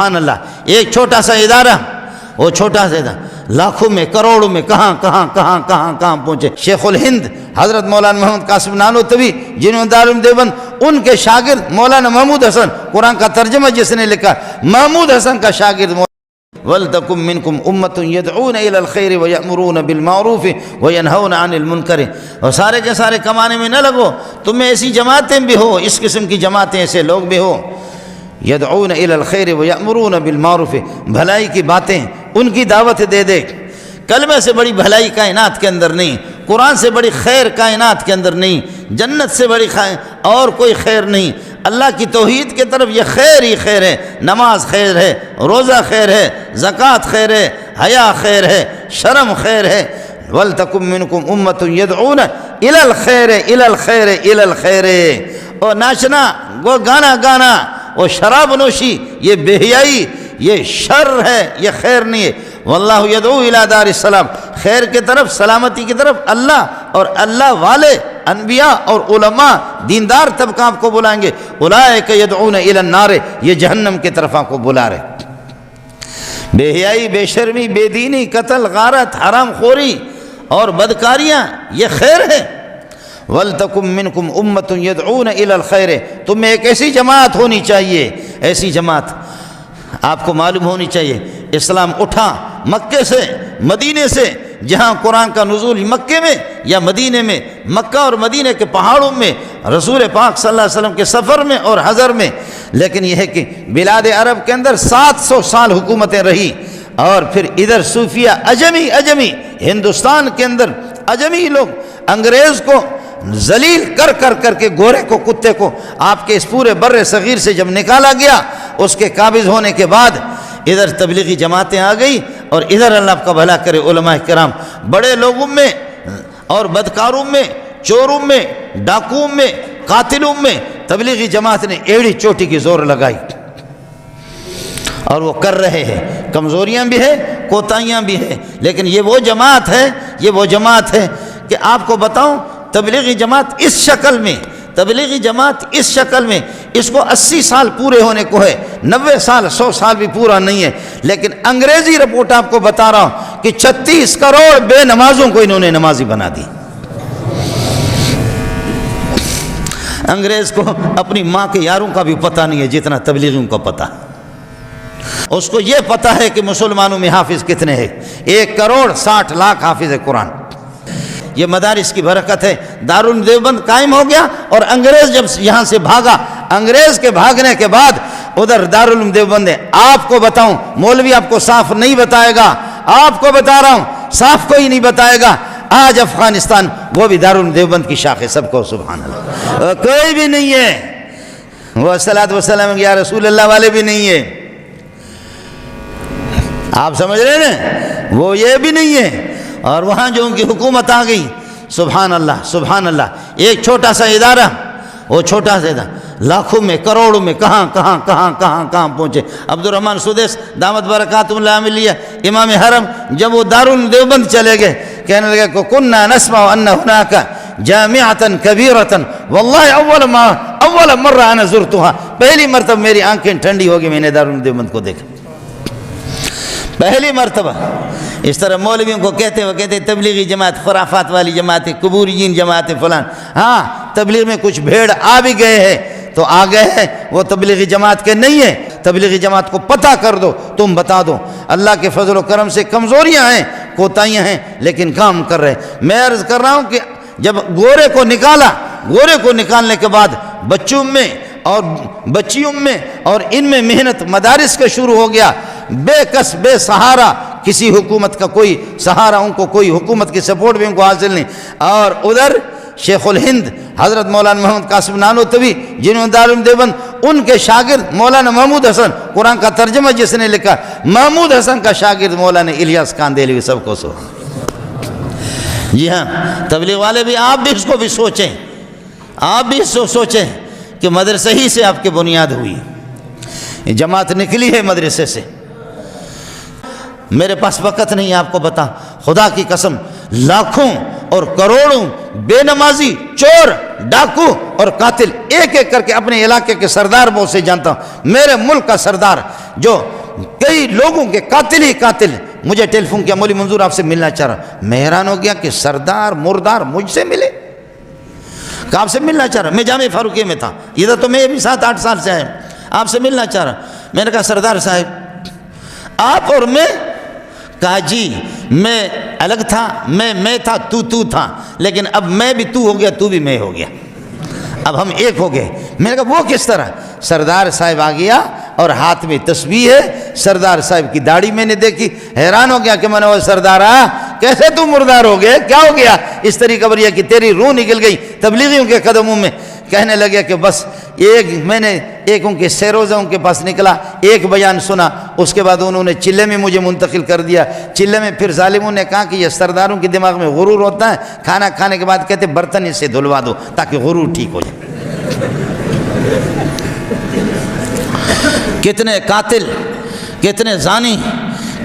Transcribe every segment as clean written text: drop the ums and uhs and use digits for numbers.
سبحان اللہ. ایک چھوٹا سا ادارہ، وہ چھوٹا سا ادارہ لاکھوں میں کروڑوں میں کہاں پہنچے. شیخ الہند حضرت مولانا محمد قاسم نانوتوی جنہوں نے دارالعلوم دیوبند، ان کے شاگرد مولانا محمود حسن، قرآن کا ترجمہ جس نے لکھا، محمود حسن کا شاگرد وَلْتَكُمْ مِنْكُمْ أُمَّةٌ يَدْعُونَ إِلَى الْخَيْرِ وَيَأْمُرُونَ بِالْمَعْرُوفِ وَيَنْهَوْنَ عَنِ الْمُنْكَرِ. اور سارے کے سارے کمانے میں نہ لگو، تم میں ایسی جماعتیں بھی ہو، اس قسم کی جماعتیں ایسے لوگ بھی ہو. يَدْعُونَ إِلَى الْخَيْرِ وَيَأْمُرُونَ بِالْمَعْرُوفِ، بھلائی کی باتیں ان کی دعوت دے دے. کلمے سے بڑی بھلائی کائنات کے اندر نہیں، قرآن سے بڑی خیر کائنات کے اندر نہیں، جنت سے بڑی اور کوئی خیر نہیں. اللہ کی توحید کی طرف یہ خیر ہی خیر ہے. نماز خیر ہے، روزہ خیر ہے، زکوٰۃ خیر ہے، حیا خیر ہے، شرم خیر ہے. وَلْتَكُمْ مِنْكُمْ أُمَّةٌ يَدْعُونَ إِلَى الْخَيْرِ إِلَى الْخَيْرِ إِلَى الْخَيْرِ. اور ناچنا، وہ گانا گانا، وہ شراب نوشی، یہ بے حیائی، یہ شر ہے، یہ خیر نہیں ہے. واللہ یدعو الی دار السلام، خیر کی طرف، سلامتی کی طرف اللہ اور اللہ والے انبیاء اور علماء دیندار طبقہ آپ کو بلائیں گے. اولئک یدعون الی النار، یہ جہنم کی طرف آپ کو بلا رہے. بے حیائی، بے شرمی، بے دینی، قتل، غارت، حرام خوری اور بدکاریاں، یہ خیر ہے. وَلْتَكُمْ مِنْكُمْ أُمَّةٌ يَدْعُونَ إِلَى الْخَيْرِ، تم میں ایک ایسی جماعت ہونی چاہیے، ایسی جماعت آپ کو معلوم ہونی چاہیے. اسلام اٹھا مکے سے، مدینے سے، جہاں قرآن کا نزول مکے میں یا مدینے میں، مکہ اور مدینے کے پہاڑوں میں، رسول پاک صلی اللہ علیہ وسلم کے سفر میں اور حضر میں. لیکن یہ ہے کہ بلاد عرب کے اندر 700 سال حکومتیں رہی، اور پھر ادھر صوفیہ اجمی ہندوستان کے اندر اجمی لوگ انگریز کو ذلیل کر کے گورے کو، کتے کو آپ کے اس پورے بر صغیر سے جب نکالا گیا، اس کے قابض ہونے کے بعد ادھر تبلیغی جماعتیں آ گئی، اور ادھر اللہ آپ کا بھلا کرے علماء کرام بڑے لوگوں میں اور بدکاروں میں، چوروں میں، ڈاکوؤں میں، قاتلوں میں تبلیغی جماعت نے ایڑی چوٹی کی زور لگائی. اور وہ کر رہے ہیں، کمزوریاں بھی ہیں، کوتاہیاں بھی ہیں، لیکن یہ وہ جماعت ہے کہ آپ کو بتاؤں، تبلیغی جماعت اس شکل میں، اس کو 80 سال پورے ہونے کو ہے، 90 سال 100 سال بھی پورا نہیں ہے. لیکن انگریزی رپورٹ آپ کو بتا رہا ہوں کہ 36 کروڑ بے نمازوں کو انہوں نے نمازی بنا دی. انگریز کو اپنی ماں کے یاروں کا بھی پتہ نہیں ہے جتنا تبلیغیوں کو پتہ. اس کو یہ پتہ ہے کہ مسلمانوں میں حافظ کتنے ہیں، 1 کروڑ 60 لاکھ حافظ قرآن. یہ مدارس کی برکت ہے. دارالعلوم دیوبند قائم ہو گیا، اور انگریز جب یہاں سے بھاگا، انگریز کے بھاگنے کے بعد ادھر دارالعلوم دیوبند ہے. آپ کو بتاؤں، مولوی آپ کو صاف نہیں بتائے گا، آپ کو بتا رہا ہوں، صاف کوئی نہیں بتائے گا. آج افغانستان وہ بھی دارالعلوم دیوبند کی شاخ ہے. سب کو سبحان اللہ. کوئی بھی نہیں ہے، وہ صلاۃ وسلام یا رسول اللہ والے بھی نہیں ہے. آپ سمجھ رہے ہیں، وہ یہ بھی نہیں ہے. اور وہاں جو ان کی حکومت آ گئی، سبحان اللہ. ایک چھوٹا سا ادارہ، وہ چھوٹا سا ادارہ لاکھوں میں کروڑوں میں کہاں پہنچے. عبد الرحمن سدیس دامت برکاتہ اللہ علیہ امام حرم، جب وہ دارالعلوم دیوبند چلے گئے، کہنے لگے کہ کننا نسمع ان هناك جامعۃ کبیرۃ واللہ اول مرہ انا زرتها، پہلی مرتبہ میری آنکھیں ٹھنڈی ہوگی، میں نے دارالعلوم دیوبند کو دیکھا پہلی مرتبہ. اس طرح مولویوں کو کہتے ہیں تبلیغی جماعت، خرافات والی جماعت، قبوریین جماعت فلان. ہاں، تبلیغ میں کچھ بھیڑ آ بھی گئے ہیں تو آ گئے ہیں، وہ تبلیغی جماعت کے نہیں ہیں. تبلیغی جماعت کو پتہ کر دو، تم بتا دو. اللہ کے فضل و کرم سے کمزوریاں ہیں، کوتاہیاں ہیں، لیکن کام کر رہے. میں عرض کر رہا ہوں کہ جب گورے کو نکالنے کے بعد بچوں میں اور بچیوں میں اور ان میں محنت مدارس کا شروع ہو گیا. بے کس بے سہارا، کسی حکومت کا کوئی سہارا ان کو، کوئی حکومت کی سپورٹ بھی ان کو حاصل نہیں. اور ادھر شیخ الہند حضرت مولانا محمد قاسم نانوتوی جنہوں نے دارالعلوم دیوبند، ان کے شاگرد مولانا محمود حسن، قرآن کا ترجمہ جس نے لکھا، محمود حسن کا شاگرد مولانا الیاس کاندیلوی. سب کو سو. جی ہاں، تبلیغ والے بھی، آپ بھی اس کو بھی سوچیں، آپ بھی سوچیں کہ مدرسے ہی سے آپ کی بنیاد ہوئی، جماعت نکلی ہے مدرسے سے. میرے پاس وقت نہیں آپ کو بتا، خدا کی قسم لاکھوں اور کروڑوں بے نمازی، چور، ڈاکو اور قاتل ایک ایک کر کے اپنے علاقے کے سردار بہت سے جانتا ہوں. میرے ملک کا سردار جو کئی لوگوں کے قاتل ہی قاتل. مجھے ٹیلی فون کیا مولوی منظور آپ سے ملنا چاہ رہا. میں حیران ہو گیا کہ سردار مردار مجھ سے ملے, کہ آپ سے ملنا چاہ رہا. میں جامع فاروقیہ میں تھا, ادھر تو میں بھی 7-8 سال سے آیا, آپ سے ملنا چاہ رہا. میں نے کہا سردار صاحب آپ اور میں, کہا جی میں الگ تھا, میں تھا, تو تھا, لیکن اب میں بھی تو ہو گیا, تو بھی میں ہو گیا, اب ہم ایک ہو گئے. میں نے کہا وہ کس طرح؟ سردار صاحب آ گیا اور ہاتھ میں تسبیح ہے, سردار صاحب کی داڑھی میں نے دیکھی, حیران ہو گیا کہ میں نے وہ سردارا کیسے تو مردار ہو گئے, کیا ہو گیا؟ اس طریقہ پر یہ کہ تیری روح نکل گئی تبلیغیوں کے قدموں میں. کہنے لگے کہ بس میں نے ایک ان کے سیروزوں کے پاس نکلا, ایک بیان سنا, اس کے بعد انہوں نے چلے میں مجھے منتقل کر دیا. چلے میں پھر ظالموں نے کہا کہ یہ سرداروں کے دماغ میں غرور ہوتا ہے, کھانا کھانے کے بعد کہتے برتن اس سے دھلوا دو تاکہ غرور ٹھیک ہو جائے. کتنے قاتل, کتنے زانی,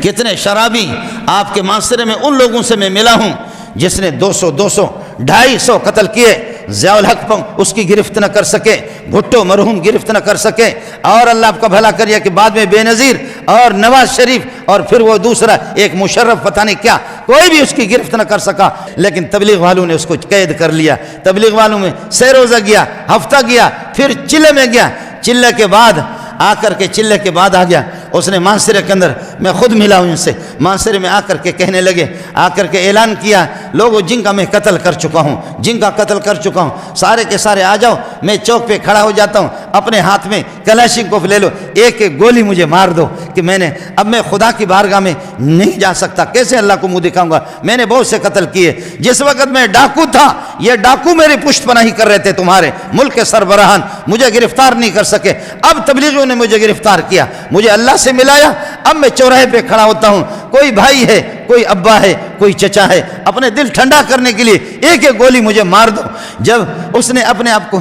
کتنے شرابی آپ کے معاشرے میں. ان لوگوں سے میں ملا ہوں جس نے 200 250 قتل کیے, ضیاء الحق اس کی گرفت نہ کر سکے, بھٹو مرحوم گرفت نہ کر سکے, اور اللہ آپ کا بھلا کریا کہ بعد میں بے نظیر اور نواز شریف اور پھر وہ دوسرا ایک مشرف پتہ نہیں کیا, کوئی بھی اس کی گرفت نہ کر سکا. لیکن تبلیغ والوں نے اس کو قید کر لیا. تبلیغ والوں میں سیروزہ گیا, ہفتہ گیا, پھر چلے میں گیا. چلے کے بعد آ کر کے چلے کے بعد آ گیا اس نے مانسرے کے اندر, میں خود ملا ہوں ان سے, مانسرے میں آ کر کے کہنے لگے, آ کر کے اعلان کیا لوگوں جن کا میں قتل کر چکا ہوں, جن کا قتل کر چکا ہوں, سارے کے سارے آ جاؤ. میں چوک پہ کھڑا ہو جاتا ہوں, اپنے ہاتھ میں کلاشنکوف لے لو, ایک ایک گولی مجھے مار دو کہ میں نے, اب میں خدا کی بارگاہ میں نہیں جا سکتا, کیسے اللہ کو منہ دکھاؤں گا؟ میں نے بہت سے قتل کیے. جس وقت میں ڈاکو تھا یہ ڈاکو میری پشت پناہی کر رہے تھے, تمہارے ملک کے سربراہان مجھے گرفتار نہیں کر سکے. اب تبلیغیوں نے مجھے گرفتار کیا, مجھے اللہ سے ملایا. اب میں چوراہے پہ کھڑا ہوتا ہوں, کوئی بھائی ہے, کوئی ابا ہے, کوئی چچا ہے, اپنے دل ٹھنڈا کرنے کے لیے ایک ایک گولی مجھے مار دو. جب اس نے اپنے آپ کو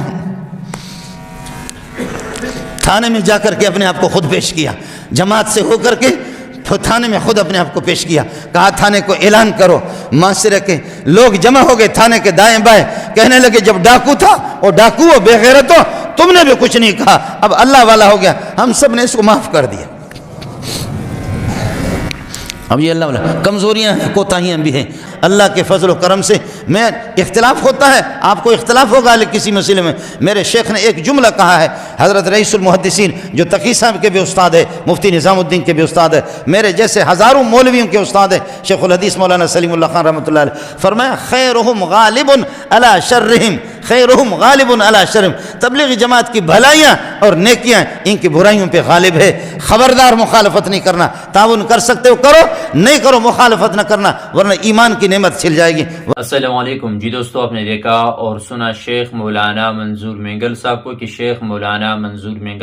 تھانے میں جا کر کے اپنے آپ کو خود پیش کیا, جماعت سے ہو کر کے تھانے میں خود اپنے آپ کو پیش کیا, کہا تھانے کو اعلان کرو. معاشرے کے لوگ جمع ہو گئے تھانے کے دائیں بائیں, کہنے لگے جب ڈاکو تھا وہ ڈاکو ہو, بے غیرت ہو, تم نے بھی کچھ نہیں کہا, اب اللہ والا ہو گیا, ہم سب نے اس کو معاف کر دیا. اب یہ اللہ والا, کمزوریاں ہیں, کوتاہیاں بھی ہیں. اللہ کے فضل و کرم سے میں اختلاف ہوتا ہے, آپ کو اختلاف ہوگا کسی مسئلے میں. میرے شیخ نے ایک جملہ کہا ہے, حضرت رئیس المحدثین جو تقی صاحب کے بھی استاد ہے, مفتی نظام الدین کے بھی استاد ہے, میرے جیسے ہزاروں مولویوں کے استاد ہے, شیخ الحدیث مولانا سلیم اللہ خان رحمۃ اللہ علیہ, فرمایا خیرہم غالب علی شرہم, خیرہم غالب علی شرہم. تبلیغی جماعت کی بھلائیاں اور نیکیاں ان کی برائیوں پہ غالب ہے. خبردار مخالفت نہیں کرنا, تعاون کر سکتے ہو کرو, نہیں کرو مخالفت نہ کرنا, ورنہ ایمان کی نعمت چھل جائے گی. السلام علیکم. جی دوستو, آپ نے دیکھا اور سنا شیخ مولانا منظور مینگل صاحب کو کہ شیخ مولانا منظور مینگل